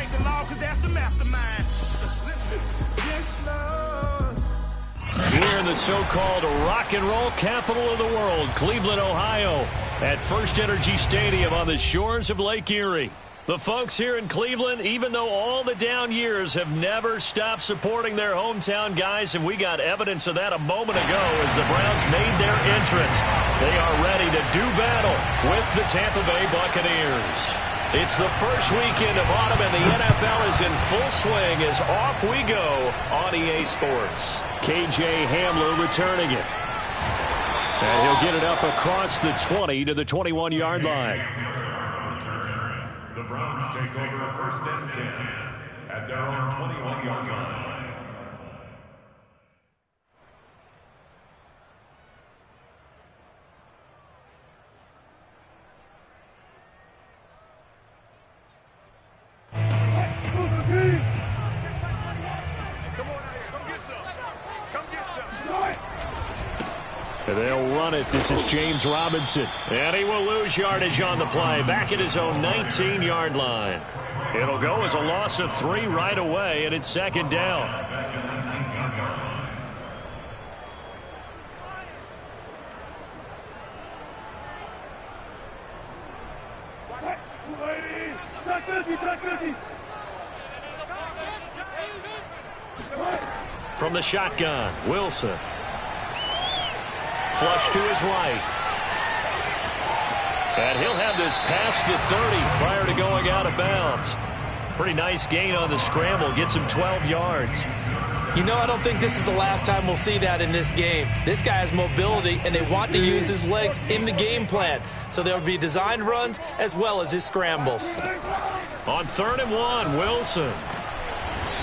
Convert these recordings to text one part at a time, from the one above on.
break the law because that's the mastermind. Yes, Lord. Here in the so-called rock and roll capital of the world, Cleveland, Ohio, at First Energy Stadium on the shores of Lake Erie. The folks here in Cleveland, even though all the down years, have never stopped supporting their hometown guys, and we got evidence of that a moment ago as the Browns made their entrance. They are ready to do battle with the Tampa Bay Buccaneers. It's the first weekend of autumn, and the NFL is in full swing as off we go on EA Sports. KJ Hamler returning it. And he'll get it up across the 20 to the 21-yard line. The Browns take over first and 10 at their own 21-yard line. And they'll run it. This is James Robinson. And he will lose yardage on the play. Back at his own 19-yard line. It'll go as a loss of 3 right away, and it's second down. From the shotgun, Wilson. Flush to his right. And he'll have this past the 30 prior to going out of bounds. Pretty nice gain on the scramble. Gets him 12 yards. You know, I don't think this is the last time we'll see that in this game. This guy has mobility, and they want to use his legs in the game plan. So there'll be designed runs as well as his scrambles. On 3rd and 1, Wilson.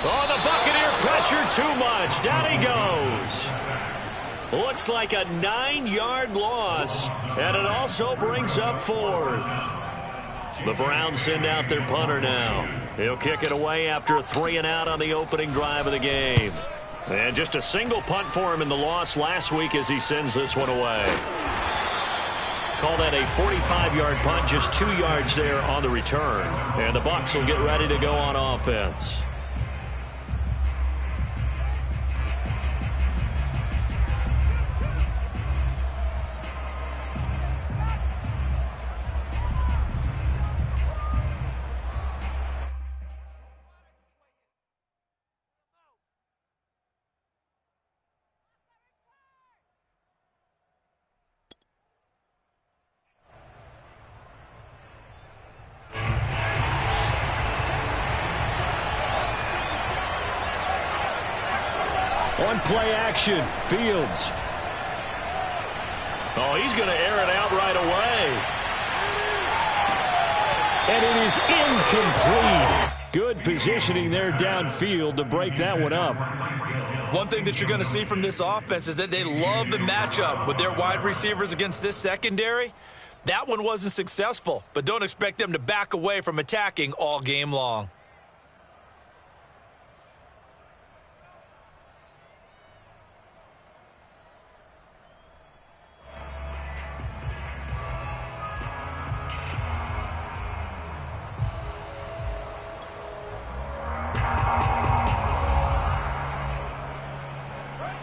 Oh, the Buccaneer pressure too much. Down he goes. Looks like a 9-yard loss, and it also brings up 4th. The Browns send out their punter now. He'll kick it away after a 3-and-out on the opening drive of the game. And just a single punt for him in the loss last week as he sends this one away. Call that a 45-yard punt, just 2 yards there on the return. And the Bucs will get ready to go on offense. On play action, Fields. Oh, he's going to air it out right away. And it is incomplete. Good positioning there downfield to break that one up. One thing that you're going to see from this offense is that they love the matchup with their wide receivers against this secondary. That one wasn't successful, but don't expect them to back away from attacking all game long.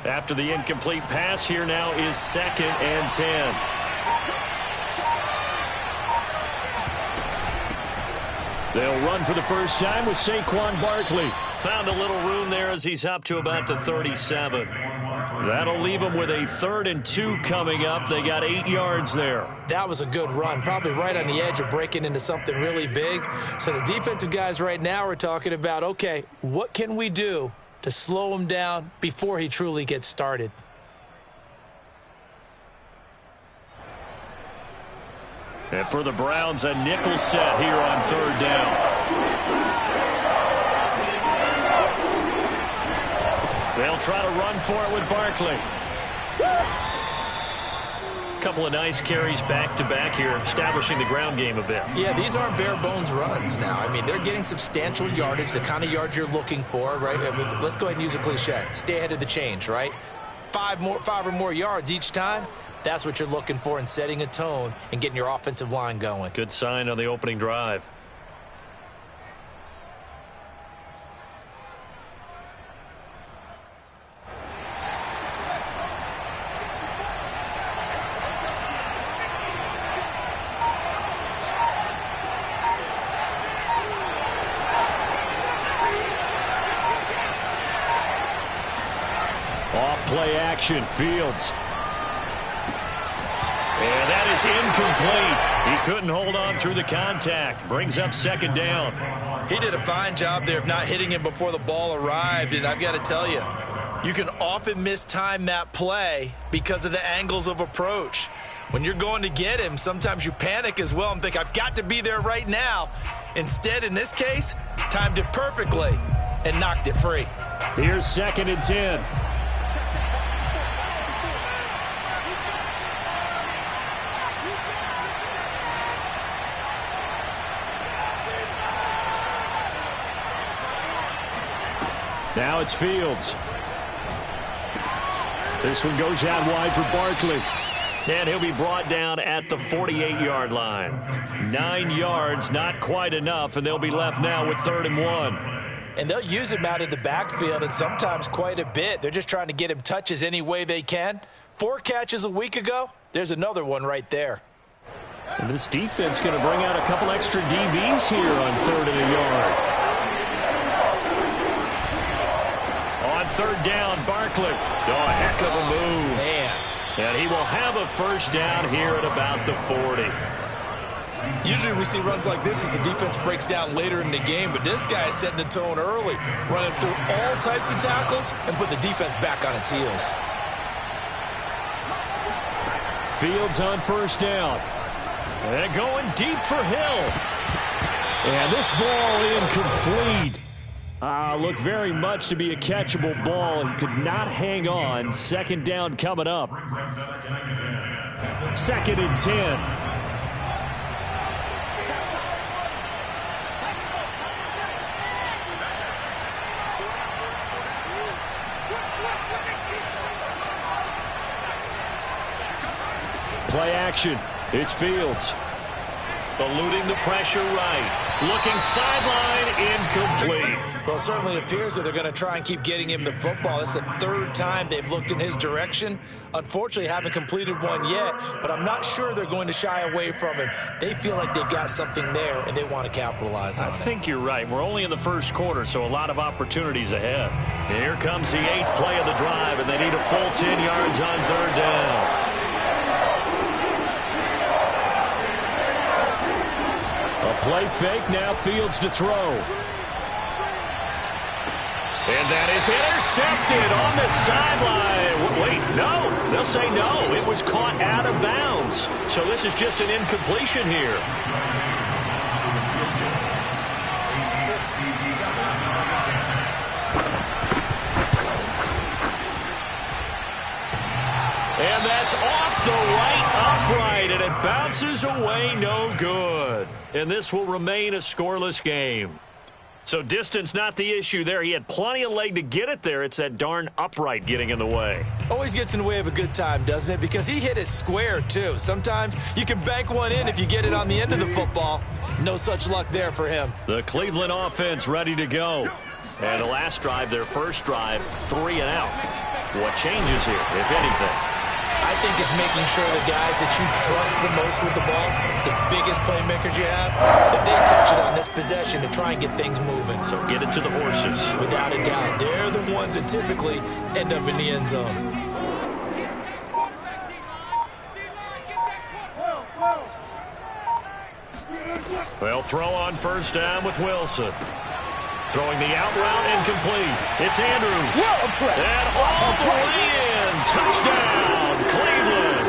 After the incomplete pass, here now is 2nd and 10. They'll run for the first time with Saquon Barkley. Found a little room there as he's up to about the 37. That'll leave him with a 3rd and 2 coming up. They got 8 yards there. That was a good run, probably right on the edge of breaking into something really big. So the defensive guys right now are talking about, okay, what can we do to slow him down before he truly gets started? And for the Browns, a nickel set here on 3rd down. They'll try to run for it with Barkley. Couple of nice carries back-to-back here, establishing the ground game a bit. Yeah, these aren't bare-bones runs now. I mean, they're getting substantial yardage, the kind of yards you're looking for, right? I mean, let's go ahead and use a cliche. Stay ahead of the change, right? 5 or more yards each time. That's what you're looking for in setting a tone and getting your offensive line going. Good sign on the opening drive. Off play action, Fields. And that is incomplete. He couldn't hold on through the contact. Brings up second down. He did a fine job there of not hitting him before the ball arrived, and I've got to tell you, you can often mistime that play because of the angles of approach. When you're going to get him, sometimes you panic as well and think, I've got to be there right now. Instead, in this case, timed it perfectly and knocked it free. Here's 2nd and 10. Now it's Fields. This one goes out wide for Barkley. And he'll be brought down at the 48-yard line. 9 yards, not quite enough, and they'll be left now with 3rd and 1. And they'll use him out of the backfield, and sometimes quite a bit. They're just trying to get him touches any way they can. 4 catches a week ago. There's another one right there. And this defense going to bring out a couple extra DBs here on 3rd and a yard. On 3rd down, Barkley. Oh, a heck of a move. Man. And he will have a first down here at about the 40. Usually we see runs like this as the defense breaks down later in the game, but this guy is setting the tone early, running through all types of tackles and put the defense back on its heels. Fields on 1st down. And going deep for Hill. And this ball incomplete. Looked very much to be a catchable ball. He could not hang on. 2nd down coming up. 2nd and 10. Play action. It's Fields. Eluding the pressure right. Looking sideline, incomplete. Well, it certainly appears that they're going to try and keep getting him the football. It's the 3rd time they've looked in his direction. Unfortunately, haven't completed one yet, but I'm not sure they're going to shy away from him. They feel like they've got something there, and they want to capitalize on it. I think you're right. We're only in the 1st quarter, so a lot of opportunities ahead. Here comes the 8th play of the drive, and they need a full 10 yards on 3rd down. A play fake, now Fields to throw. And that is intercepted on the sideline. Wait, no. They'll say no. It was caught out of bounds. So this is just an incompletion here. And that's off the right upright, and it bounces away no good. And this will remain a scoreless game. So distance not the issue there. He had plenty of leg to get it there. It's that darn upright getting in the way. Always gets in the way of a good time, doesn't it? Because he hit it square, too. Sometimes you can bank one in if you get it on the end of the football. No such luck there for him. The Cleveland offense ready to go. And the last drive, their first drive, 3 and out. What changes here, if anything? I think it's making sure the guys that you trust the most with the ball, the biggest playmakers you have, that they touch it on this possession to try and get things moving. So get it to the horses. Without a doubt. They're the ones that typically end up in the end zone. Well, throw on 1st down with Wilson. Throwing the out route incomplete. It's Andrews. And all the way in. Touchdown, Cleveland.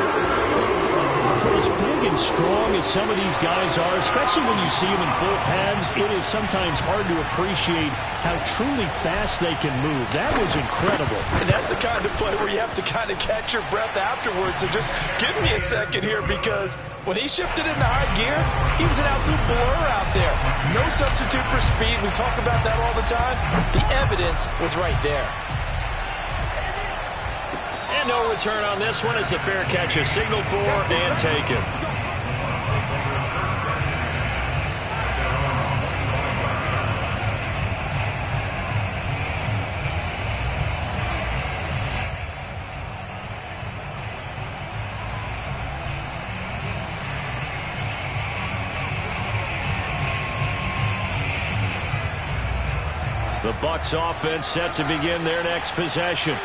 For as big and strong as some of these guys are, especially when you see them in full pads, it is sometimes hard to appreciate how truly fast they can move. That was incredible. And that's the kind of play where you have to kind of catch your breath afterwards. So just give me a second here, because when he shifted into high gear, he was an absolute blur out there. No substitute for speed. We talk about that all the time. The evidence was right there. And no return on this one as the fair catch is signaled for and taken. The Bucs offense set to begin their next possession.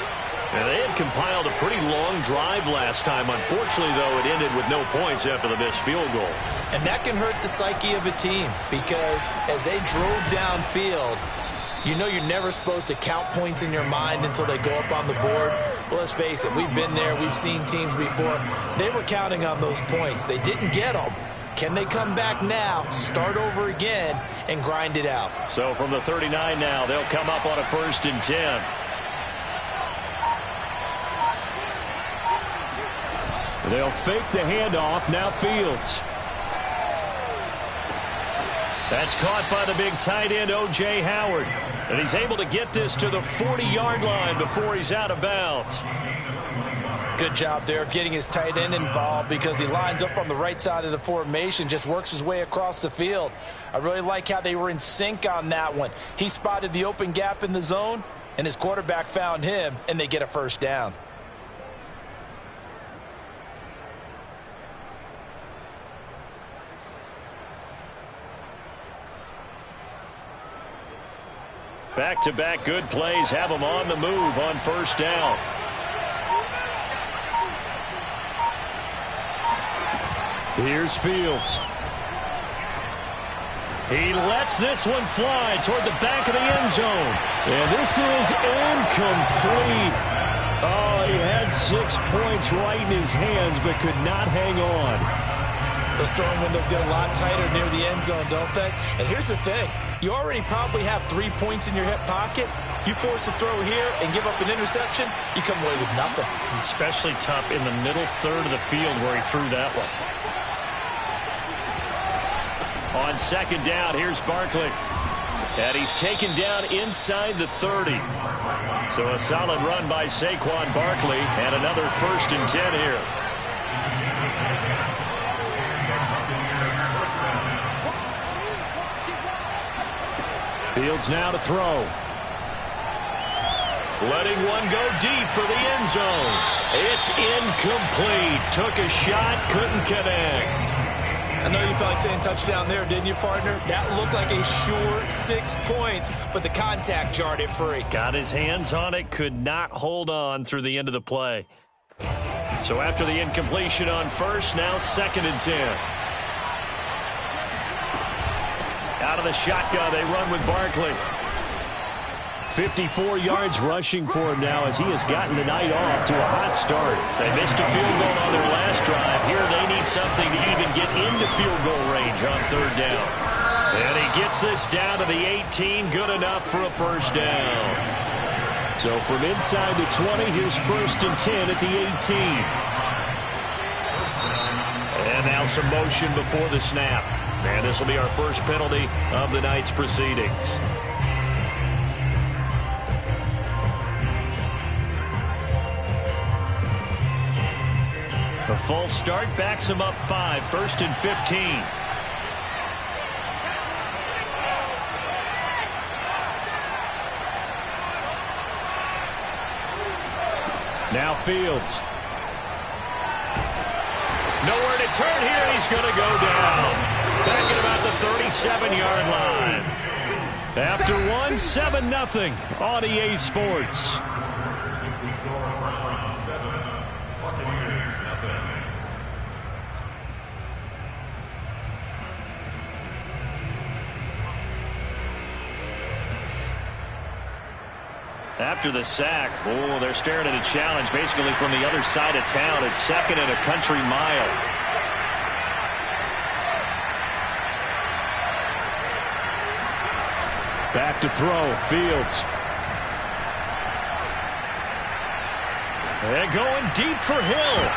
And they had compiled a pretty long drive last time. Unfortunately, though, it ended with no points after the missed field goal. And that can hurt the psyche of a team because as they drove downfield, you know you're never supposed to count points in your mind until they go up on the board. But let's face it, we've been there. We've seen teams before. They were counting on those points. They didn't get them. Can they come back now, start over again, and grind it out? So from the 39 now, they'll come up on a 1st and 10. They'll fake the handoff. Now Fields. That's caught by the big tight end, O.J. Howard. And he's able to get this to the 40-yard line before he's out of bounds. Good job there of getting his tight end involved because he lines up on the right side of the formation, just works his way across the field. I really like how they were in sync on that one. He spotted the open gap in the zone, and his quarterback found him, and they get a 1st down. Back-to-back good plays have them on the move on 1st down. Here's Fields. He lets this one fly toward the back of the end zone. And this is incomplete. Oh, he had 6 points right in his hands but could not hang on. Those throwing windows get a lot tighter near the end zone, don't they? And here's the thing. You already probably have 3 points in your hip pocket. You force a throw here and give up an interception, you come away with nothing. Especially tough in the middle third of the field where he threw that one. On 2nd down, here's Barkley. And he's taken down inside the 30. So a solid run by Saquon Barkley and another 1st and 10 here. Fields now to throw. Letting one go deep for the end zone. It's incomplete. Took a shot, couldn't connect. I know you felt like saying touchdown there, didn't you, partner? That looked like a sure 6 points, but the contact jarred it free. Got his hands on it, could not hold on through the end of the play. So after the incompletion on 1st, now 2nd and 10. Out of the shotgun, they run with Barkley. 54 yards rushing for him now as he has gotten the night off to a hot start. They missed a field goal on their last drive. Here they need something to even get into field goal range on 3rd down. And he gets this down to the 18, good enough for a 1st down. So from inside the 20, here's 1st and 10 at the 18. And now some motion before the snap. And this will be our first penalty of the night's proceedings. A full start backs him up 5, 1st and 15. Now Fields. Nowhere to turn here, and he's going to go down. Back at about the 37-yard line. After 7-0 on EA Sports. After the sack, they're staring at a challenge basically from the other side of town. It's 2nd and a country mile. Back to throw, Fields. And going deep for Hill.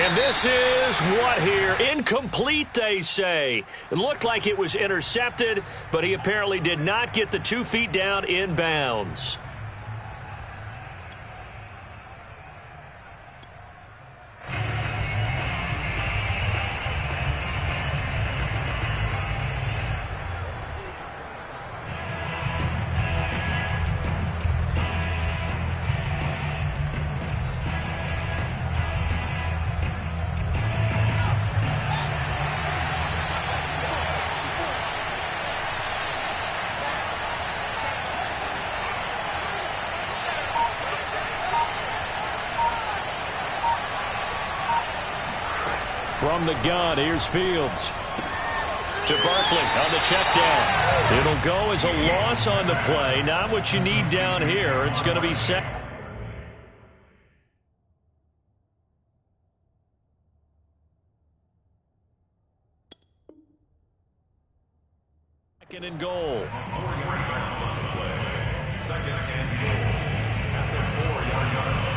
And this is what here? Incomplete, they say. It looked like it was intercepted, but he apparently did not get the 2 feet down in bounds. From the gun, here's Fields. To Barkley on the check down. It'll go as a loss on the play. Not what you need down here. It's going to be set. Second and goal. Second and goal at the 4-yard line.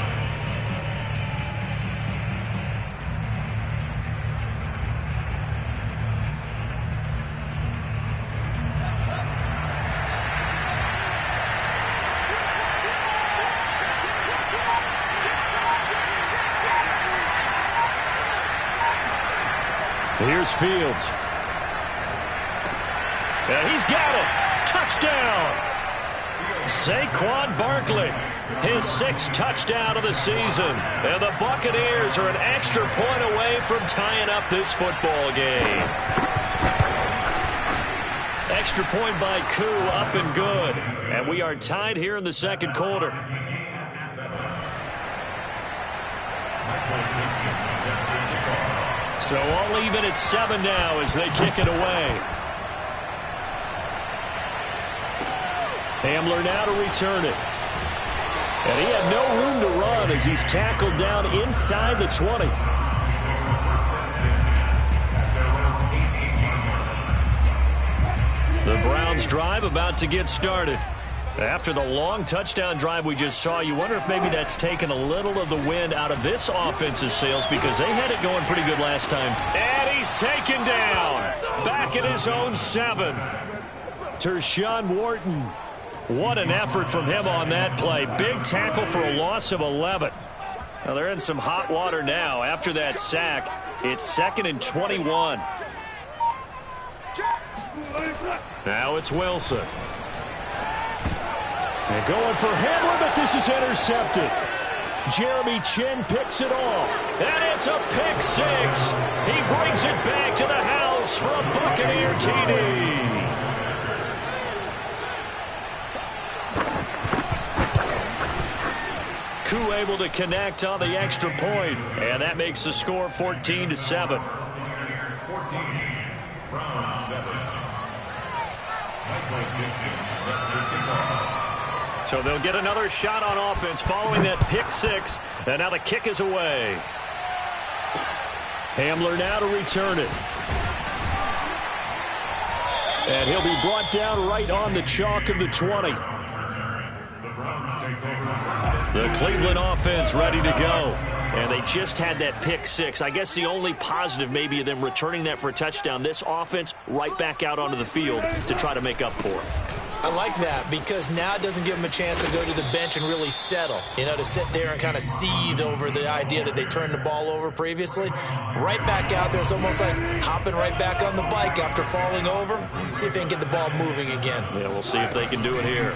Here's Fields. And he's got it. Touchdown. Saquon Barkley, his 6th touchdown of the season. And the Buccaneers are an extra point away from tying up this football game. Extra point by Koo, up and good. And we are tied here in the second quarter. So all even at 7 now as they kick it away. Hamler now to return it. And he had no room to run as he's tackled down inside the 20. The Browns drive about to get started. After the long touchdown drive we just saw, you wonder if maybe that's taken a little of the wind out of this offensive sails because they had it going pretty good last time. And he's taken down. Back at his own 7. Tershawn Wharton. What an effort from him on that play. Big tackle for a loss of 11. Now they're in some hot water now. After that sack, it's 2nd and 21. Now it's Wilson. And going for Hamler, but this is intercepted. Jeremy Chin picks it off. And it's a pick 6. He brings it back to the house for a Buccaneer TD. Koo able to connect on the extra point, and that makes the score 14-7. 14, Brown 7. Michael Dixon set to kick off. So they'll get another shot on offense following that pick 6, and now the kick is away. Hamler now to return it. And he'll be brought down right on the chalk of the 20. The Cleveland offense ready to go. And they just had that pick 6. I guess the only positive maybe of them returning that for a touchdown. This offense right back out onto the field to try to make up for it. I like that because now it doesn't give them a chance to go to the bench and really settle. You know, to sit there and kind of seethe over the idea that they turned the ball over previously. Right back out there. It's almost like hopping right back on the bike after falling over. See if they can get the ball moving again. Yeah, we'll see if they can do it here.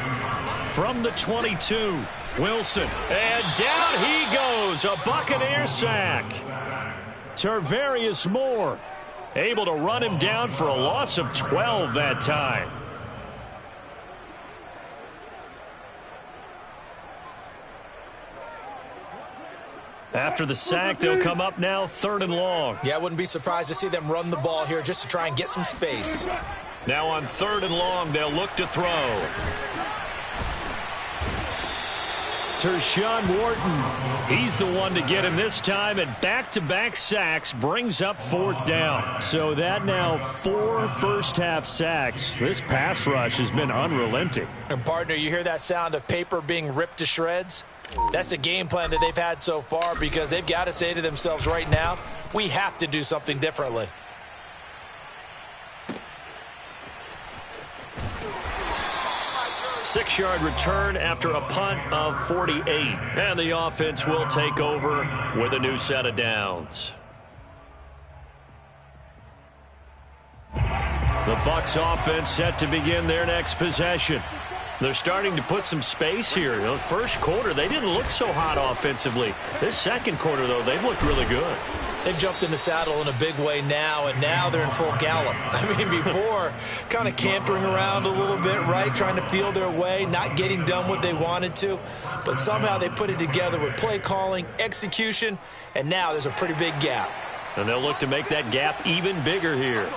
From the 22, Wilson. And down he goes. A Buccaneer sack. Tarvarius Moore able to run him down for a loss of 12 that time. After the sack, they'll come up now 3rd and long. Yeah, I wouldn't be surprised to see them run the ball here just to try and get some space. Now on 3rd and long, they'll look to throw. Tershawn Wharton, he's the one to get him this time, and back-to-back sacks brings up 4th down. So that now 4 first-half sacks. This pass rush has been unrelenting. And, partner, you hear that sound of paper being ripped to shreds? That's the game plan that they've had so far because they've got to say to themselves right now, we have to do something differently. Six-yard return after a punt of 48. And the offense will take over with a new set of downs. The Bucs offense set to begin their next possession. They're starting to put some space here. The first quarter, they didn't look so hot offensively. This second quarter, though, they've looked really good. They've jumped in the saddle in a big way now, and now they're in full gallop. I mean, before, kind of cantering around a little bit, right, trying to feel their way, not getting done what they wanted to. But somehow they put it together with play calling, execution, and now there's a pretty big gap. And they'll look to make that gap even bigger here.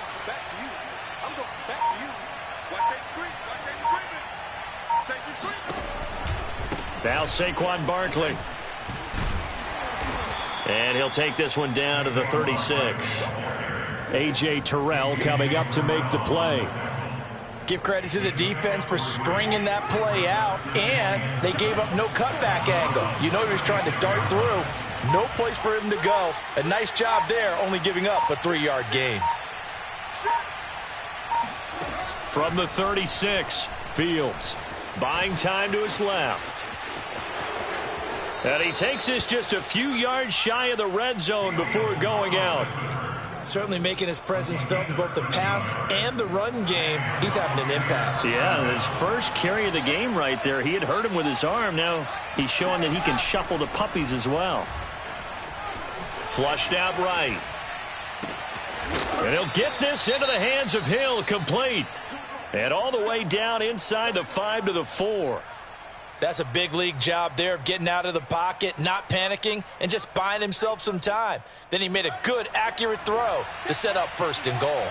Now Saquon Barkley. And he'll take this one down to the 36. A.J. Terrell coming up to make the play. Give credit to the defense for stringing that play out, and they gave up no cutback angle. You know he was trying to dart through. No place for him to go. A nice job there, only giving up a 3-yard gain. From the 36, Fields buying time to his left. And he takes this just a few yards shy of the red zone before going out. Certainly making his presence felt in both the pass and the run game. He's having an impact. Yeah, his first carry of the game right there. He had hurt him with his arm. Now he's showing that he can shuffle the puppies as well. Flushed out right. And he'll get this into the hands of Hill, complete. And all the way down inside the 5 to the 4. That's a big league job there of getting out of the pocket, not panicking, and just buying himself some time. Then he made a good, accurate throw to set up 1st and goal.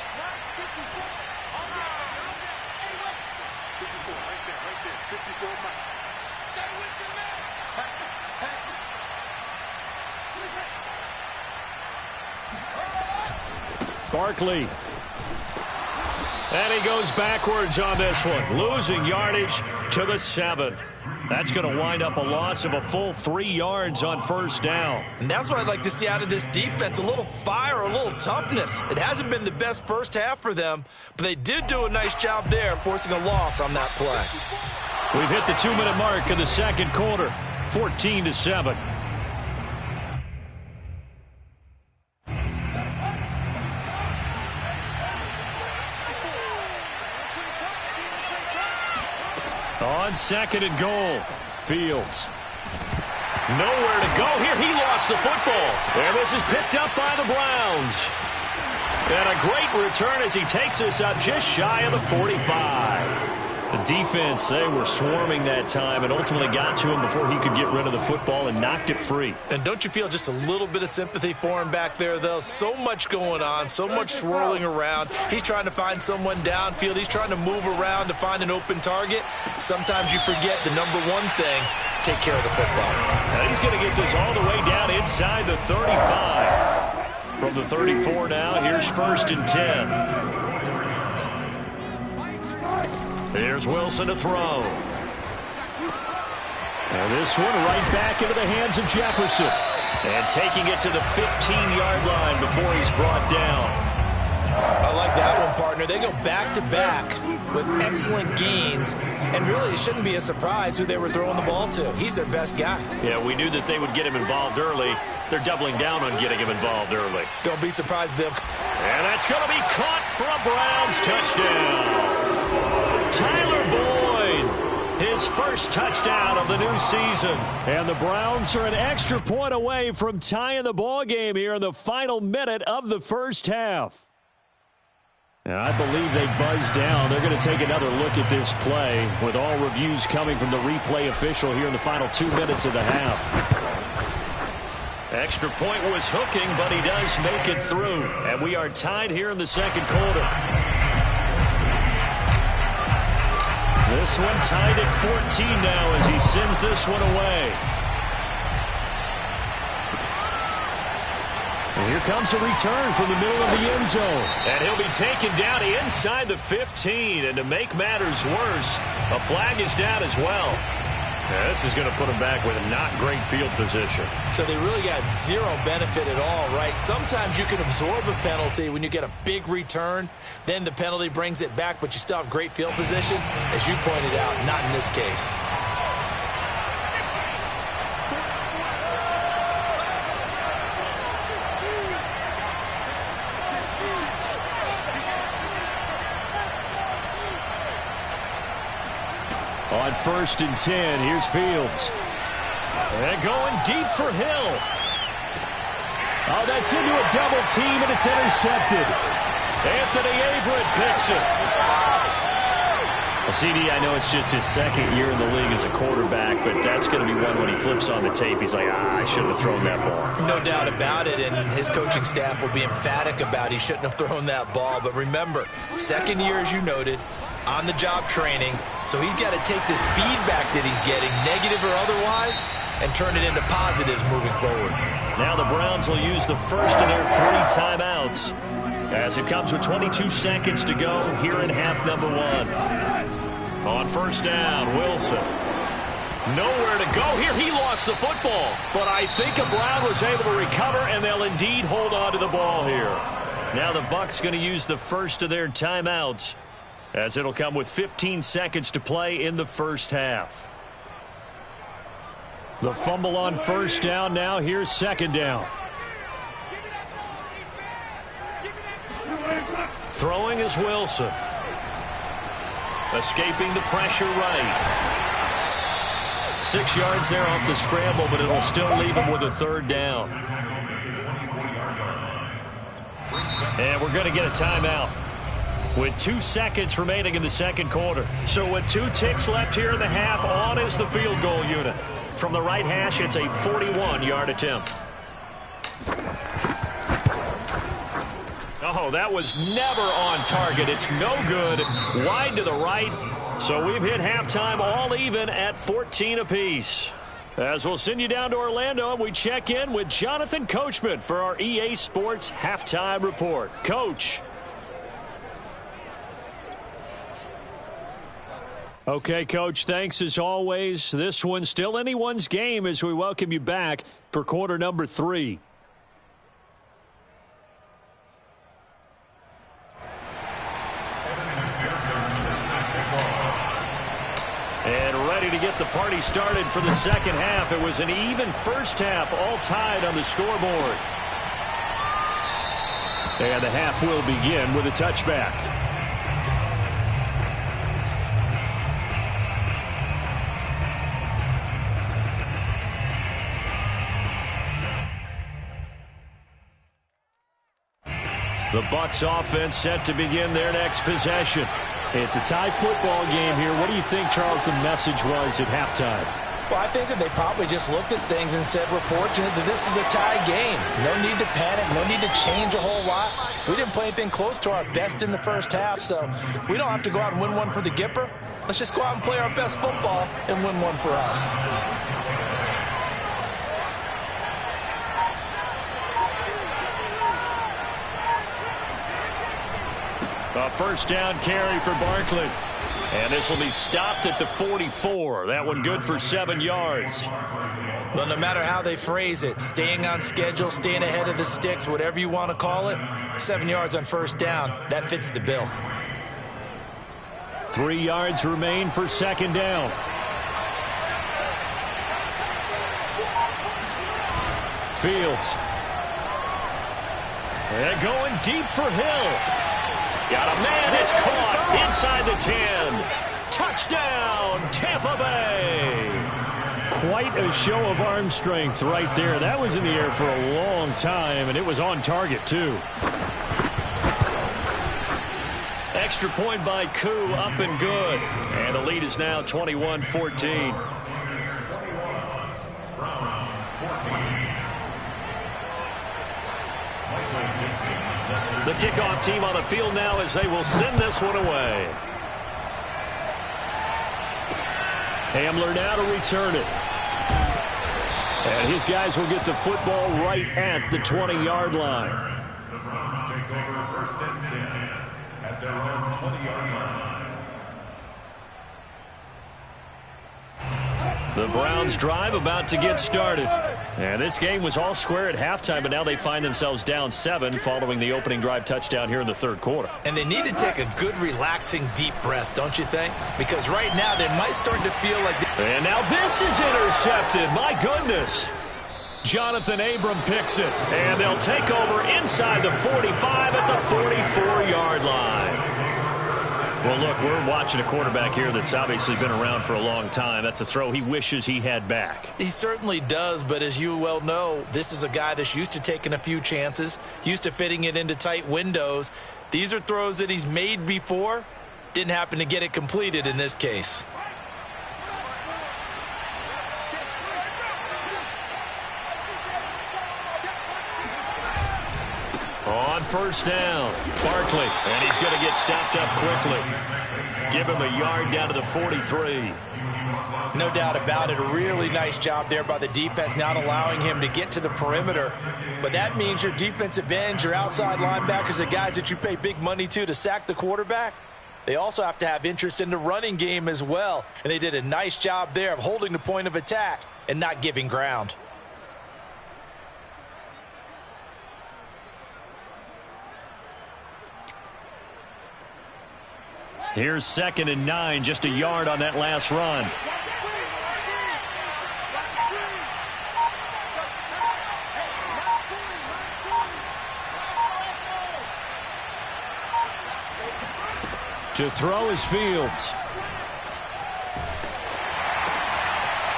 Barkley. And he goes backwards on this one, losing yardage to the 7. That's going to wind up a loss of a full 3 yards on 1st down. And that's what I'd like to see out of this defense, a little fire, a little toughness. It hasn't been the best first half for them, but they did do a nice job there, forcing a loss on that play. We've hit the 2-minute mark in the 2nd quarter, 14-7. On 2nd and goal, Fields. Nowhere to go here. He lost the football. And this is picked up by the Browns. And a great return as he takes us up just shy of the 45. The defense, they were swarming that time and ultimately got to him before he could get rid of the football and knocked it free. And don't you feel just a little bit of sympathy for him back there, though? So much going on, so much swirling around. He's trying to find someone downfield. He's trying to move around to find an open target. Sometimes you forget the number one thing, take care of the football. And he's going to get this all the way down inside the 35. From the 34 now, here's 1st and 10. Here's Wilson to throw. And this one right back into the hands of Jefferson. And taking it to the 15-yard line before he's brought down. I like that one, partner. They go back-to-back with excellent gains. And really, it shouldn't be a surprise who they were throwing the ball to. He's their best guy. Yeah, we knew that they would get him involved early. They're doubling down on getting him involved early. Don't be surprised, Bill. And that's going to be caught for a Browns touchdown. Tyler Boyd, his first touchdown of the new season. And the Browns are an extra point away from tying the ball game here in the final minute of the first half. And I believe they buzzed down. They're going to take another look at this play with all reviews coming from the replay official here in the final 2 minutes of the half. Extra point was hooking, but he does make it through. And we are tied here in the 2nd quarter. This one tied at 14 now as he sends this one away. And here comes a return from the middle of the end zone. And he'll be taken down inside the 15. And to make matters worse, a flag is down as well. Yeah, this is going to put him back with a not great field position. So they really got zero benefit at all, right? Sometimes you can absorb a penalty when you get a big return. Then the penalty brings it back, but you still have great field position. As you pointed out, not in this case. On 1st and 10, here's Fields. And going deep for Hill. Oh, that's into a double team, and it's intercepted. Anthony Averett picks it. Well, CD, I know it's just his second year in the league as a quarterback, but that's going to be one when he flips on the tape. He's like, I shouldn't have thrown that ball. No doubt about it, and his coaching staff will be emphatic about he shouldn't have thrown that ball. But remember, second year, as you noted, on-the-job training, so he's got to take this feedback that he's getting, negative or otherwise, and turn it into positives moving forward. Now the Browns will use the first of their 3 timeouts as it comes with 22 seconds to go here in half number 1. On first down, Wilson. Nowhere to go here. He lost the football, but I think a Brown was able to recover, and they'll indeed hold on to the ball here. Now the Bucs going to use the first of their timeouts as it'll come with 15 seconds to play in the first half. The fumble on first down now. Here's second down. Throwing is Wilson. Escaping the pressure right. 6 yards there off the scramble, but it'll still leave him with a third down. And we're going to get a timeout with 2 seconds remaining in the second quarter. So with 2 ticks left here in the half, on is the field goal unit. From the right hash, it's a 41-yard attempt. Oh, that was never on target. It's no good. Wide to the right. So we've hit halftime all even at 14 apiece. As we'll send you down to Orlando, and we check in with Jonathan Coachman for our EA Sports Halftime Report. Coach. Okay, Coach, thanks as always. This one's still anyone's game as we welcome you back for quarter number 3. And ready to get the party started for the second half. It was an even first half, all tied on the scoreboard. And the half will begin with a touchback. The Bucs offense set to begin their next possession. It's a tie football game here. What do you think, Charles, the message was at halftime? Well, I think that they probably just looked at things and said, we're fortunate that this is a tie game. No need to panic. No need to change a whole lot. We didn't play anything close to our best in the first half, so we don't have to go out and win one for the Gipper. Let's just go out and play our best football and win one for us. A first down carry for Barkley. And this will be stopped at the 44. That one good for 7 yards. Well, no matter how they phrase it, staying on schedule, staying ahead of the sticks, whatever you want to call it, 7 yards on first down, that fits the bill. 3 yards remain for second down. Fields. And going deep for Hill. Got a man, it's caught inside the 10. Touchdown, Tampa Bay. Quite a show of arm strength right there. That was in the air for a long time, and it was on target, too. Extra point by Koo, up and good. And the lead is now 21-14. The kickoff team on the field now as they will send this one away. Hamler now to return it. And his guys will get the football right at the 20-yard line. The Browns take over first and 10 at their own 20-yard line. The Browns drive about to get started. And this game was all square at halftime, but now they find themselves down 7 following the opening drive touchdown here in the third quarter. And they need to take a good, relaxing, deep breath, don't you think? Because right now they might start to feel like... And now this is intercepted. My goodness. Jonathan Abram picks it. And they'll take over inside the 45 at the 44-yard line. Well, look, we're watching a quarterback here that's obviously been around for a long time. That's a throw he wishes he had back. He certainly does, but as you well know, this is a guy that's used to taking a few chances, used to fitting it into tight windows. These are throws that he's made before, Didn't happen to get it completed in this case. On first down, Barkley, and he's going to get stopped up quickly. Give him a yard down to the 43. No doubt about it. A really nice job there by the defense, not allowing him to get to the perimeter. But that means your defensive ends, your outside linebackers, the guys that you pay big money to sack the quarterback, they also have to have interest in the running game as well. And they did a nice job there of holding the point of attack and not giving ground. Here's 2nd and 9, just a yard on that last run. To throw is Fields.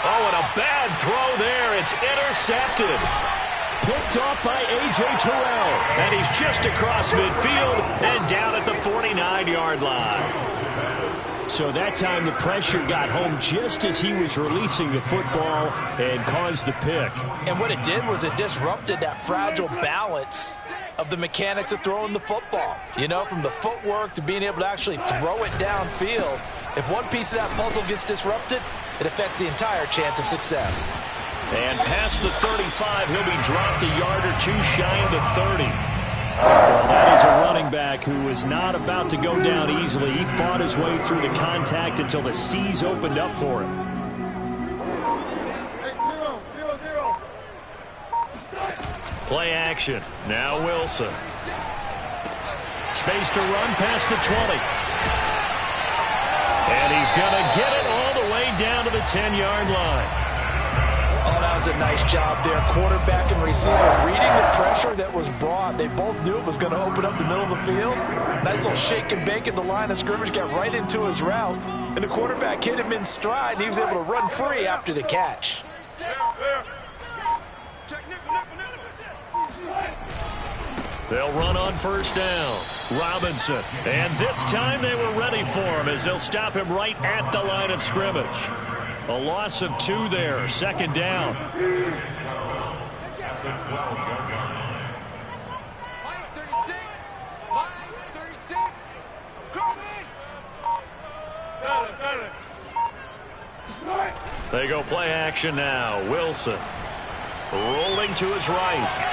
Oh, and a bad throw there. It's intercepted. Picked off by A.J. Terrell. And he's just across midfield and down at the 49-yard line. So that time the pressure got home just as he was releasing the football and caused the pick. And what it did was it disrupted that fragile balance of the mechanics of throwing the football. You know, from the footwork to being able to actually throw it downfield. If one piece of that puzzle gets disrupted, it affects the entire chance of success. And past the 35, he'll be dropped a yard or two shy of the 30. Well, that is a running back who was not about to go down easily. He fought his way through the contact until the seas opened up for him. Play action. Now Wilson. Space to run past the 20. And he's going to get it all the way down to the 10-yard line. Oh, that was a nice job there. Quarterback and receiver reading the pressure that was brought. They both knew it was going to open up the middle of the field. Nice little shake and bake at the line of scrimmage, got right into his route. And the quarterback hit him in stride, and he was able to run free after the catch. They'll run on first down. Robinson. And this time they were ready for him as they'll stop him right at the line of scrimmage. A loss of 2 there. 2nd down. At the 12-yard line. Line 36. Line 36. Come in. They go play action now. Wilson. Rolling to his right.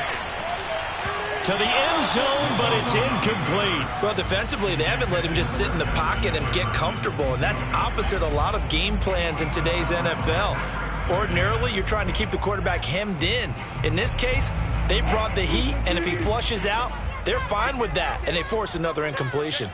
To the end zone, but it's incomplete. Well, defensively, they haven't let him just sit in the pocket and get comfortable, and that's opposite a lot of game plans in today's NFL. Ordinarily, you're trying to keep the quarterback hemmed in. In this case, they brought the heat, and if he flushes out, they're fine with that, and they force another incompletion.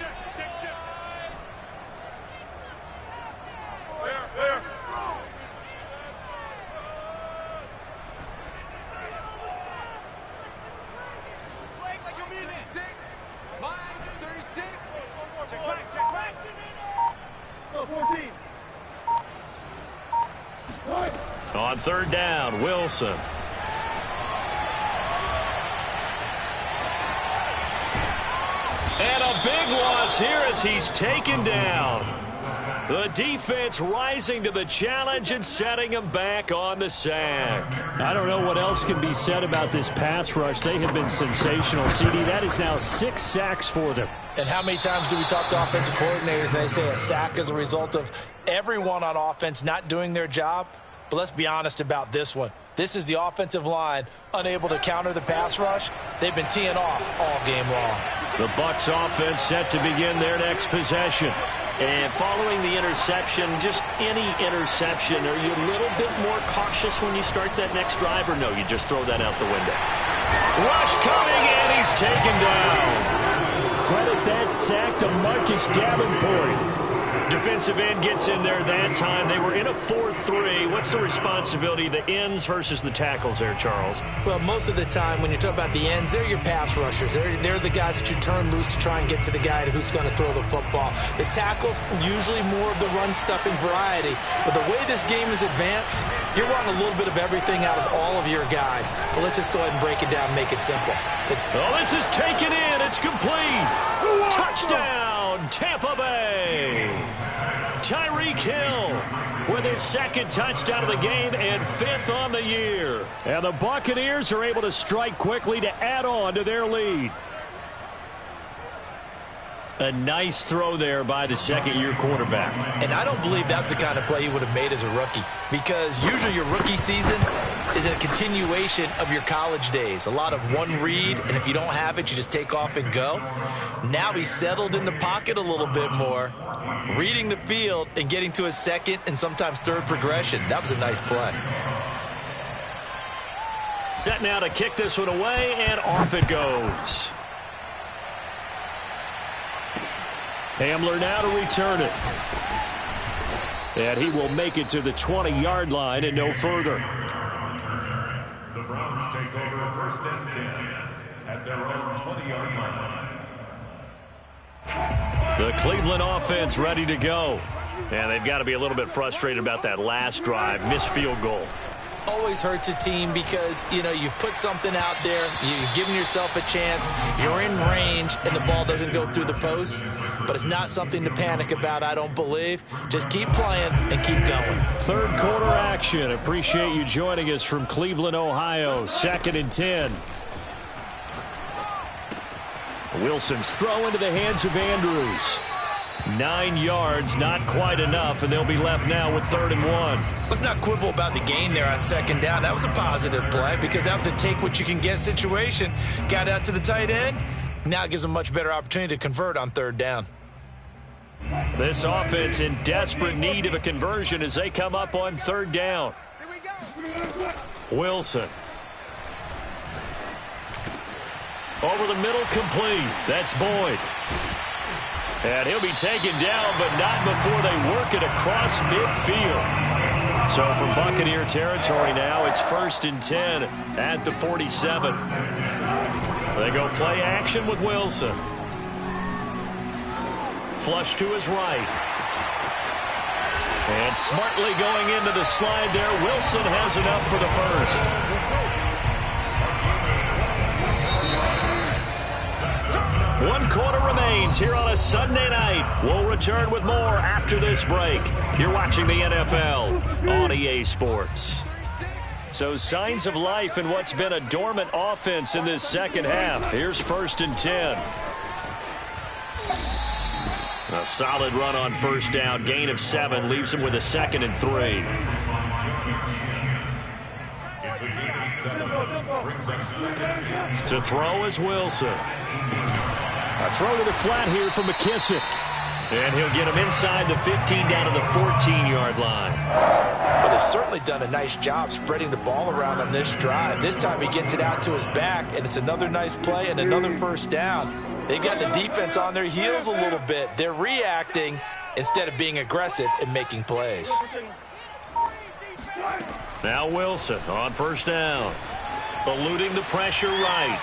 On 3rd down, Wilson. And a big loss here as he's taken down. The defense rising to the challenge and setting him back on the sack. I don't know what else can be said about this pass rush. They have been sensational, CD. That is now 6 sacks for them. And how many times do we talk to offensive coordinators and they say a sack is a result of everyone on offense not doing their job? But let's be honest about this one. This is the offensive line unable to counter the pass rush. They've been teeing off all game long. The Bucs offense set to begin their next possession. And following the interception, just any interception, are you a little bit more cautious when you start that next drive, or no, you just throw that out the window? Rush coming, and he's taken down. Credit that sack to Marcus Davenport. Defensive end gets in there that time. They were in a 4-3. What's the responsibility, the ends versus the tackles there, Charles? Well, most of the time when you talk about the ends, they're your pass rushers. They're the guys that you turn loose to try and get to the guy who's going to throw the football. The tackles, usually more of the run-stuffing variety. But the way this game is advanced, you're wanting a little bit of everything out of all of your guys. But let's just go ahead and break it down and make it simple. Oh, this is taken in. It's complete. Touchdown. from Tampa Bay, Tyreek Hill with his second touchdown of the game and 5th on the year. And the Buccaneers are able to strike quickly to add on to their lead. A nice throw there by the second-year quarterback. And I don't believe that's the kind of play he would have made as a rookie, because usually your rookie season is a continuation of your college days. A lot of one read, and if you don't have it, you just take off and go. Now he's settled in the pocket a little bit more, reading the field and getting to his second and sometimes third progression. That was a nice play. Set now to kick this one away, and off it goes. Hamler now to return it. And he will make it to the 20-yard line and no further. The Browns take over 1st and 10 at their own 20-yard line. The Cleveland offense ready to go. And they've got to be a little bit frustrated about that last drive, missed field goal. Always hurts a team because, you know, you've put something out there, you've given yourself a chance, you're in range, and the ball doesn't go through the post. But it's not something to panic about, I don't believe. Just keep playing and keep going. Third quarter action. Appreciate you joining us from Cleveland, Ohio. 2nd and 10. Wilson's throw into the hands of Andrews. 9 yards, not quite enough, and they'll be left now with 3rd and 1. Let's not quibble about the gain there on 2nd down. That was a positive play because that was a take-what-you-can-get situation. Got out to the tight end. Now it gives them a much better opportunity to convert on 3rd down. This offense in desperate need of a conversion as they come up on 3rd down. Wilson. Over the middle, complete. That's Boyd. And he'll be taken down, but not before they work it across midfield. So from Buccaneer territory now, it's 1st and 10 at the 47. They go play action with Wilson. Flush to his right. And smartly going into the slide there. Wilson has enough for the first. 1 quarter remains here on a Sunday night. We'll return with more after this break. You're watching the NFL on EA Sports. So signs of life in what's been a dormant offense in this second half. Here's 1st and 10. A solid run on 1st down. Gain of 7 leaves him with a 2nd and 3. It's a gain of 7. Brings up 2nd. To throw is Wilson. A throw to the flat here from McKissick. And he'll get him inside the 15 down to the 14-yard line. Well, they've certainly done a nice job spreading the ball around on this drive. This time he gets it out to his back, and it's another nice play and another 1st down. They got the defense on their heels a little bit. They're reacting instead of being aggressive and making plays. Now Wilson on 1st down. Eluding the pressure right.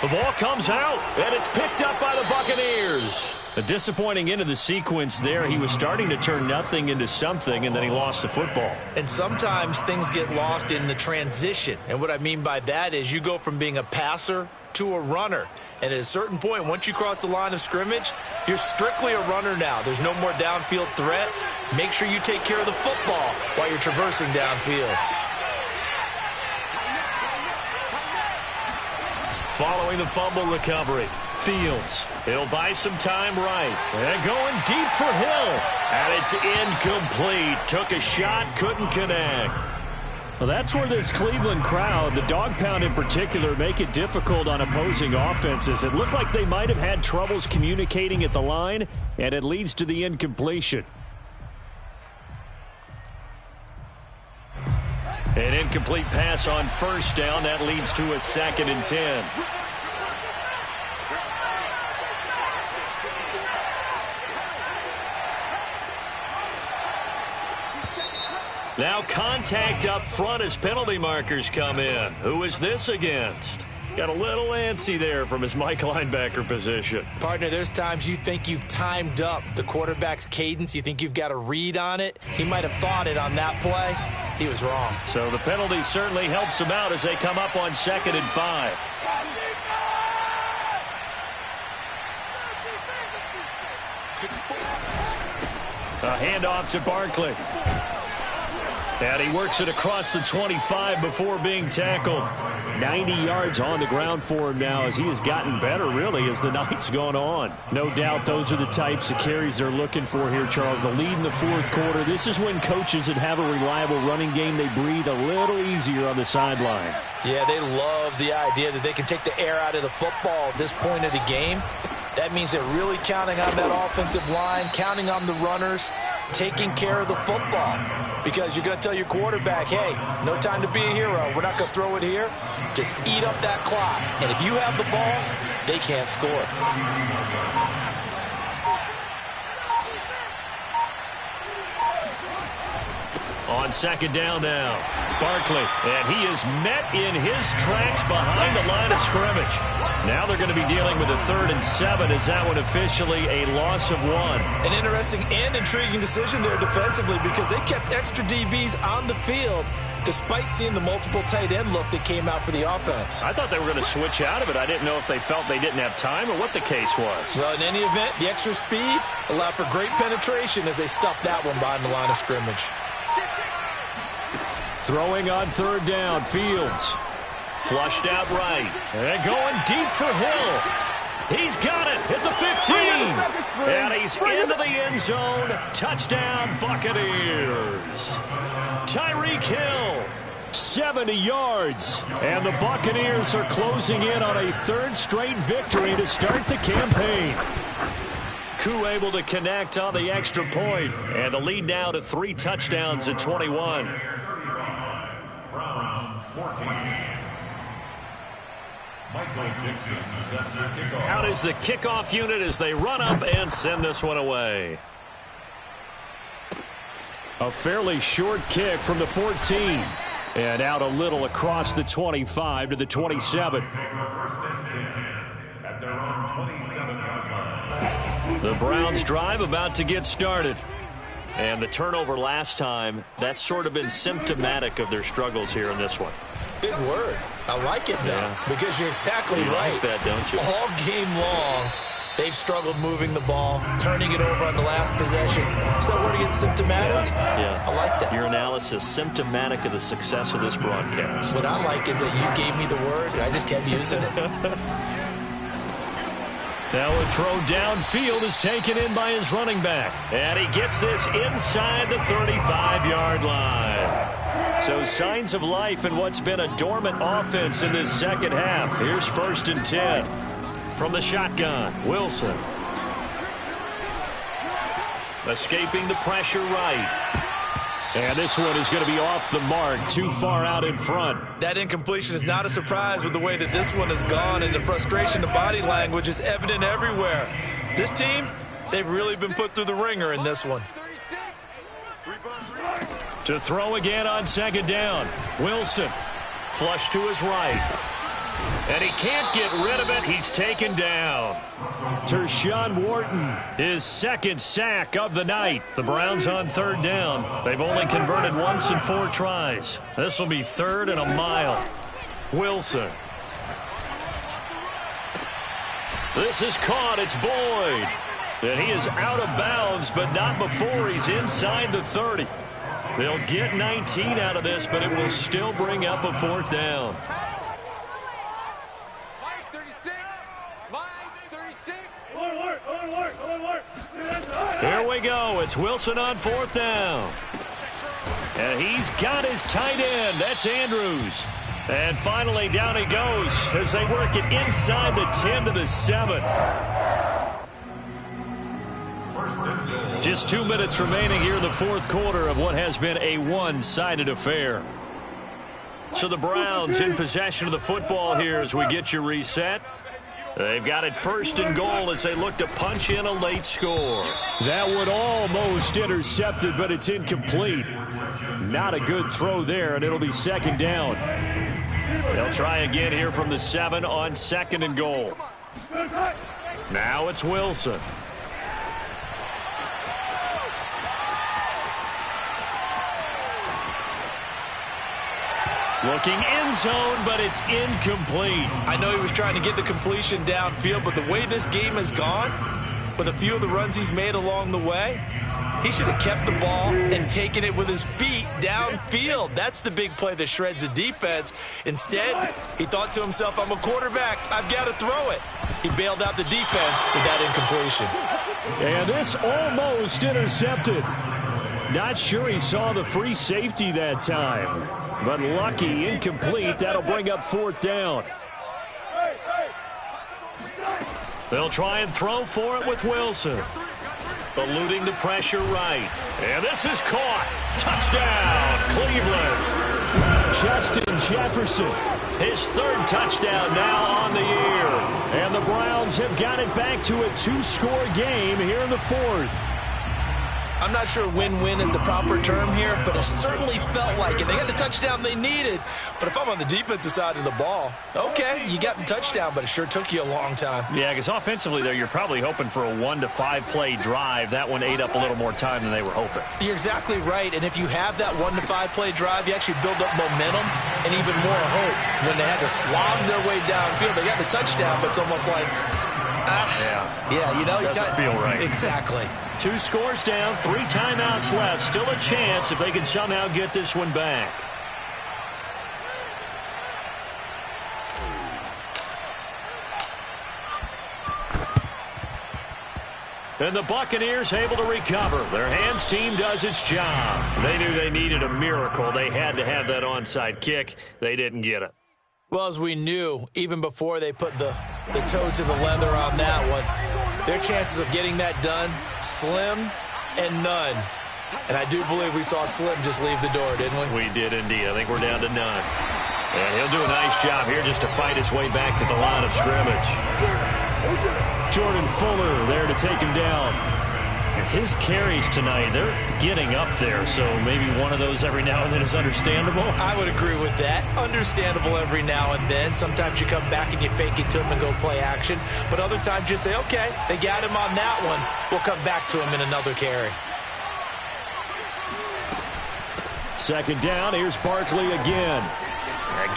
The ball comes out, and it's picked up by the Buccaneers. A disappointing end of the sequence there. He was starting to turn nothing into something, and then he lost the football. And sometimes things get lost in the transition. And what I mean by that is you go from being a passer to a runner. And at a certain point, once you cross the line of scrimmage, you're strictly a runner now. There's no more downfield threat. Make sure you take care of the football while you're traversing downfield. Following the fumble recovery, Fields. He'll buy some time right. And going deep for Hill. And it's incomplete. Took a shot, couldn't connect. Well, that's where this Cleveland crowd, the dog pound in particular, make it difficult on opposing offenses. It looked like they might have had troubles communicating at the line, and it leads to the incompletion. An incomplete pass on 1st down. That leads to a 2nd and 10. Now contact up front as penalty markers come in. Who is this against? Got a little antsy there from his Mike linebacker position. Partner, there's times you think you've timed up the quarterback's cadence. You think you've got a read on it. He might have thought it on that play. He was wrong. So the penalty certainly helps him out as they come up on 2nd and 5. A handoff to Barkley. And he works it across the 25 before being tackled. 90 yards on the ground for him now as he has gotten better, really, as the night's gone on. No doubt those are the types of carries they're looking for here, Charles. The lead in the fourth quarter. This is when coaches that have a reliable running game, they breathe a little easier on the sideline. Yeah, they love the idea that they can take the air out of the football at this point of the game. That means they're really counting on that offensive line, counting on the runners, taking care of the football. Because you're going to tell your quarterback, hey, no time to be a hero. We're not going to throw it here. Just eat up that clock. And if you have the ball, they can't score. On second down now, Barkley, and he is met in his tracks behind the line of scrimmage. Now they're going to be dealing with a 3rd and 7. Is that one officially a loss of 1? An interesting and intriguing decision there defensively because they kept extra DBs on the field despite seeing the multiple tight end look that came out for the offense. I thought they were going to switch out of it. I didn't know if they felt they didn't have time or what the case was. Well, in any event, the extra speed allowed for great penetration as they stuffed that one behind the line of scrimmage. Throwing on 3rd down, Fields. Flushed out right. And going deep for Hill. He's got it at the 15. And he's into the end zone. Touchdown, Buccaneers. Tyreek Hill, 70 yards. And the Buccaneers are closing in on a 3rd straight victory to start the campaign. Koo able to connect on the extra point. And the lead now to 3 touchdowns at 21. Browns 14. Out is the kickoff unit as they run up and send this one away. A fairly short kick from the 14. And out a little across the 25 to the 27. At their own 27-yard line. The Browns drive about to get started. And the turnover last time, that's sort of been symptomatic of their struggles here in this one. Big word. I like it, though, because you're exactly right. Like that, don't you? All game long, they've struggled moving the ball, turning it over on the last possession. Is that word against symptomatic? Yeah. I like that. Your analysis, symptomatic of the success of this broadcast. What I like is that you gave me the word, and I just kept using it. Now a throw downfield is taken in by his running back. And he gets this inside the 35-yard line. So signs of life in what's been a dormant offense in this second half. Here's 1st and 10. From the shotgun, Wilson. Escaping the pressure right. And this one is going to be off the mark, too far out in front. That incompletion is not a surprise with the way that this one has gone, and the frustration, the body language is evident everywhere. This team, they've really been put through the ringer in this one. To throw again on second down, Wilson. Flush to his right. And he can't get rid of it. He's taken down. Tershawn Wharton, his 2nd sack of the night. The Browns on 3rd down. They've only converted once in 4 tries. This will be 3rd and a mile. Wilson. This is caught. It's Boyd. And he is out of bounds, but not before he's inside the 30. They'll get 19 out of this, but it will still bring up a 4th down. Here we go. It's Wilson on 4th down. And he's got his tight end. That's Andrews. And finally, down he goes as they work it inside the 10 to the 7. Just 2 minutes remaining here in the fourth quarter of what has been a one-sided affair. So the Browns in possession of the football here as we get you reset. They've got it 1st and goal as they look to punch in a late score. That one almost intercepted, but it's incomplete. Not a good throw there, and it'll be 2nd down. They'll try again here from the 7 on 2nd and goal. Now it's Wilson. Looking end zone, but it's incomplete. I know he was trying to get the completion downfield, but the way this game has gone, with a few of the runs he's made along the way, He should have kept the ball and taken it with his feet downfield. That's the big play that shreds the defense. Instead, he thought to himself, I'm a quarterback. I've got to throw it. He bailed out the defense with that incompletion. And this almost intercepted. Not sure he saw the free safety that time. But lucky, incomplete. That'll bring up 4th down. They'll try and throw for it with Wilson. Eluding the pressure right. And this is caught. Touchdown, Cleveland. Justin Jefferson. His 3rd touchdown now on the year. And the Browns have got it back to a 2-score game here in the 4th. I'm not sure win-win is the proper term here, but it certainly felt like it. They got the touchdown they needed. But if I'm on the defensive side of the ball, okay, you got the touchdown, but it sure took you a long time. Yeah, because offensively there, you're probably hoping for a 1 to 5 play drive. That one ate up a little more time than they were hoping. You're exactly right. And if you have that 1 to 5 play drive, you actually build up momentum and even more hope. When they had to slob their way downfield, they got the touchdown, but it's almost like, yeah, you know, you doesn't feel right. Exactly. 2 scores down, 3 timeouts left. Still a chance if they can somehow get this one back. And the Buccaneers able to recover. Their hands team does its job. They knew they needed a miracle. They had to have that onside kick. They didn't get it. Well, as we knew, even before they put the toe to the leather on that one, their chances of getting that done, slim and none. And I do believe we saw Slim just leave the door, didn't we? We did indeed. I think we're down to none. And he'll do a nice job here just to fight his way back to the line of scrimmage. Jordan Fuller there to take him down. His carries tonight, they're getting up there, so maybe one of those every now and then is understandable. I would agree with that. Understandable every now and then. Sometimes you come back and you fake it to him and go play action. But other times you say, okay, they got him on that one. We'll come back to him in another carry. 2nd down, here's Barkley again.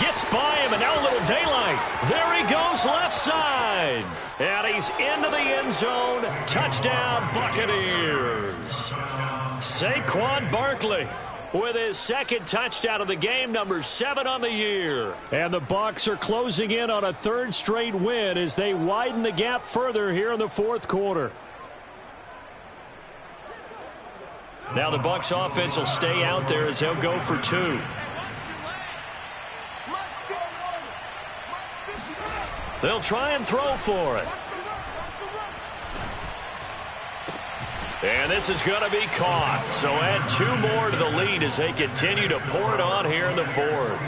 Gets by him, and now a little daylight. There he goes left side. And he's into the end zone. Touchdown, Buccaneers. Saquon Barkley with his 2nd touchdown of the game, number 7 on the year. And the Bucs are closing in on a 3rd straight win as they widen the gap further here in the 4th quarter. Now the Bucs offense will stay out there as they'll go for 2. They'll try and throw for it. And this is going to be caught. So add 2 more to the lead as they continue to pour it on here in the 4th.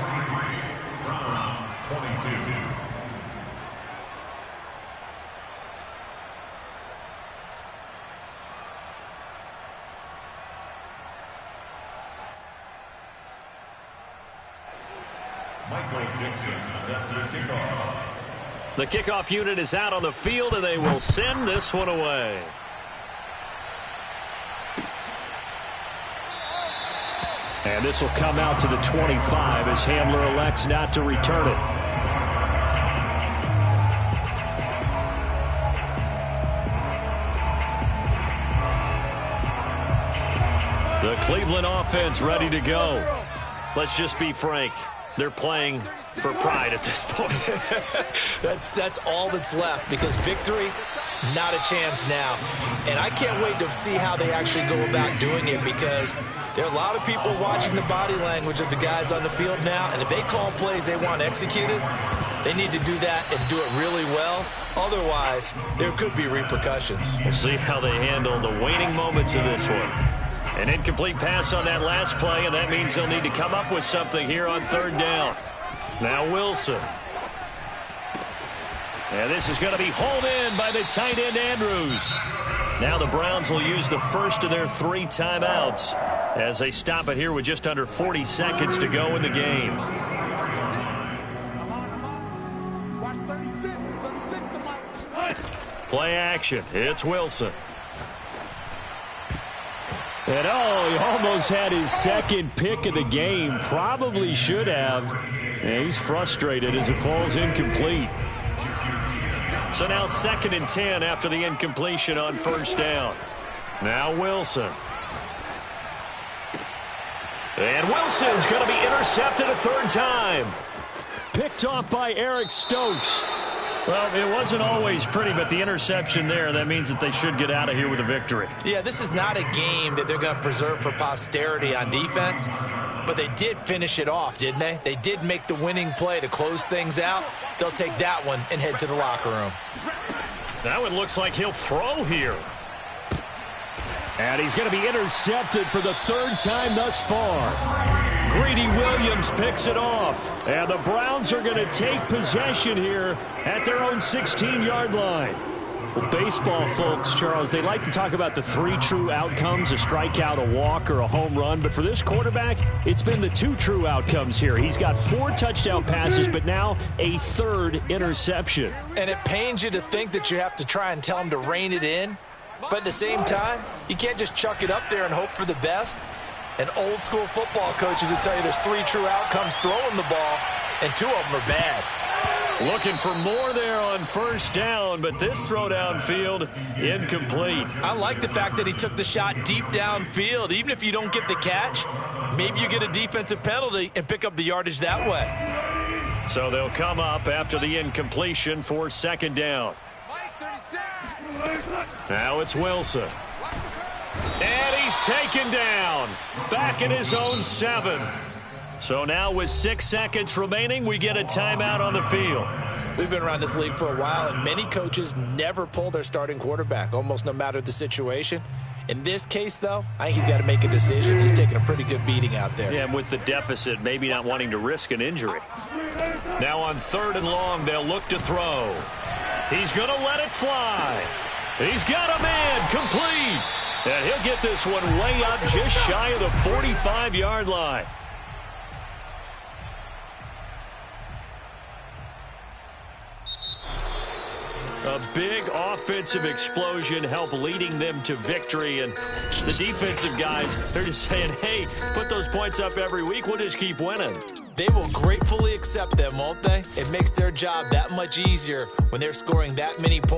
Michael Dixon set to kickoff. The kickoff unit is out on the field, and they will send this one away. And this will come out to the 25 as Hamler elects not to return it. The Cleveland offense ready to go. Let's just be frank. They're playing for pride at this point. That's all that's left, because victory, not a chance now. And I can't wait to see how they actually go about doing it, because there are a lot of people watching the body language of the guys on the field now, and if they call plays they want executed, they need to do that and do it really well. Otherwise, there could be repercussions. We'll see how they handle the waning moments of this one. An incomplete pass on that last play, and that means they'll need to come up with something here on 3rd down. Now Wilson. And this is going to be hauled in by the tight end Andrews. Now the Browns will use the first of their 3 timeouts as they stop it here with just under 40 seconds to go in the game. Play action. It's Wilson. And he almost had his 2nd pick of the game. Probably should have. And he's frustrated as it falls incomplete. So now 2nd and 10 after the incompletion on 1st down. Now Wilson. And Wilson's going to be intercepted a third time. Picked off by Eric Stokes. Well, it wasn't always pretty, but the interception there, that means that they should get out of here with a victory. Yeah, this is not a game that they're going to preserve for posterity on defense, but they did finish it off, didn't they? They did make the winning play to close things out. They'll take that one and head to the locker room. That one looks like he'll throw here. And he's going to be intercepted for the third time thus far. Greedy Williams picks it off. And the Browns are going to take possession here at their own 16-yard line. Well, baseball folks, Charles, they like to talk about the 3 true outcomes, a strikeout, a walk, or a home run. But for this quarterback, it's been the 2 true outcomes here. He's got 4 touchdown passes, but now a 3rd interception. And it pains you to think that you have to try and tell him to rein it in. But at the same time, you can't just chuck it up there and hope for the best. And old school football coaches will tell you there's 3 true outcomes throwing the ball, and 2 of them are bad. Looking for more there on first down, but this throw downfield incomplete. I like the fact that he took the shot deep downfield. Even if you don't get the catch, maybe you get a defensive penalty and pick up the yardage that way. So they'll come up after the incompletion for 2nd down. Now it's Wilson. And he's taken down. Back in his own 7. So now with 6 seconds remaining, we get a timeout on the field. We've been around this league for a while, and many coaches never pull their starting quarterback, almost no matter the situation. In this case, though, I think he's got to make a decision. He's taking a pretty good beating out there. Yeah, and with the deficit, maybe not wanting to risk an injury. Now on 3rd and long, they'll look to throw. He's going to let it fly. He's got a man complete. And he'll get this one way up just shy of the 45-yard line. A big offensive explosion helped leading them to victory. And the defensive guys, they're just saying, hey, put those points up every week. We'll just keep winning. They will gratefully accept them, won't they? It makes their job that much easier when they're scoring that many points.